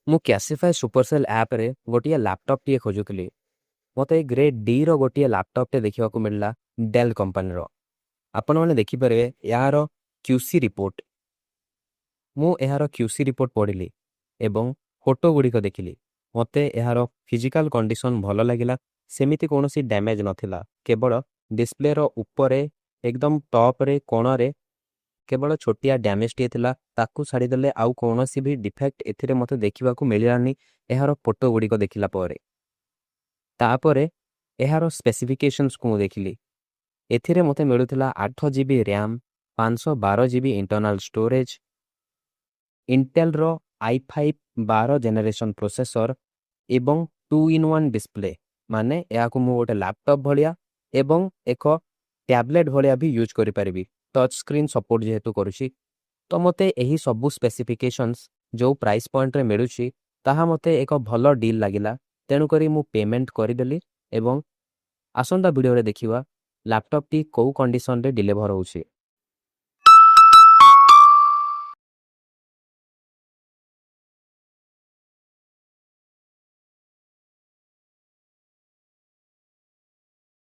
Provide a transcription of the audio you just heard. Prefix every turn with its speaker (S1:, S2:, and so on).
S1: ମୁଁ କ୍ୟାସିଫାଏ ସୁପରସେଲ୍ ଆପ୍ରେ ଗୋଟିଏ ଲ୍ୟାପଟପ୍ଟିଏ ଖୋଜୁଥିଲି। ମୋତେ ଗ୍ରେଡ୍ ଡିର ଗୋଟିଏ ଲ୍ୟାପଟପ୍ଟେ ଦେଖିବାକୁ ମିଳିଲା ଡେଲ୍ କମ୍ପାନୀର। ଆପଣମାନେ ଦେଖିପାରିବେ ଏହାର କ୍ୟୁସି ରିପୋର୍ଟ। ମୁଁ ଏହାର କ୍ୟୁସି ରିପୋର୍ଟ ପଢ଼ିଲି ଏବଂ ଫଟୋ ଗୁଡ଼ିକ ଦେଖିଲି। ମୋତେ ଏହାର ଫିଜିକାଲ କଣ୍ଡିସନ୍ ଭଲ ଲାଗିଲା। ସେମିତି କୌଣସି ଡ୍ୟାମେଜ୍ ନଥିଲା। କେବଳ ଡିସପ୍ଲେର ଉପରେ ଏକଦମ ଟପ୍ରେ କୋଣରେ କେବଳ ଛୋଟିଆ ଡ୍ୟାମେଜ୍ଟିଏ ଥିଲା। ତାକୁ ଛାଡ଼ିଦେଲେ ଆଉ କୌଣସି ବି ଡିଫେକ୍ଟ ଏଥିରେ ମୋତେ ଦେଖିବାକୁ ମିଳିଲାନି ଏହାର ଫଟୋ ଗୁଡ଼ିକ ଦେଖିଲା ପରେ। ତାପରେ ଏହାର ସ୍ପେସିଫିକେସନ୍ସକୁ ମୁଁ ଦେଖିଲି। ଏଥିରେ ମୋତେ ମିଳୁଥିଲା 8 GB RAM, 512 GB internal storage, ଇଣ୍ଟେଲ୍ର i5 12 ଜେନେରେସନ୍ ପ୍ରୋସେସର ଏବଂ 2-in-1 ଡିସପ୍ଲେ। ମାନେ ଏହାକୁ ମୁଁ ଗୋଟେ ଲ୍ୟାପଟପ୍ ଭଳିଆ ଏବଂ ଏକ ଟ୍ୟାବଲେଟ୍ ଭଳିଆ ବି ୟୁଜ୍ କରିପାରିବି, ଟଚ୍ ସ୍କ୍ରିନ୍ ସପୋର୍ଟ ଯେହେତୁ କରୁଛି। ତ ମୋତେ ଏହି ସବୁ ସ୍ପେସିଫିକେସନ୍ସ ଯେଉଁ ପ୍ରାଇସ୍ ପଏଣ୍ଟରେ ମିଳୁଛି ତାହା ମୋତେ ଏକ ଭଲ ଡିଲ୍ ଲାଗିଲା। ତେଣୁକରି ମୁଁ ପେମେଣ୍ଟ କରିଦେଲି ଏବଂ ଆସନ୍ତା ଭିଡ଼ିଓରେ ଦେଖିବା ଲ୍ୟାପଟପ୍ଟି କେଉଁ କଣ୍ଡିସନରେ ଡିଲିଭର ହେଉଛି।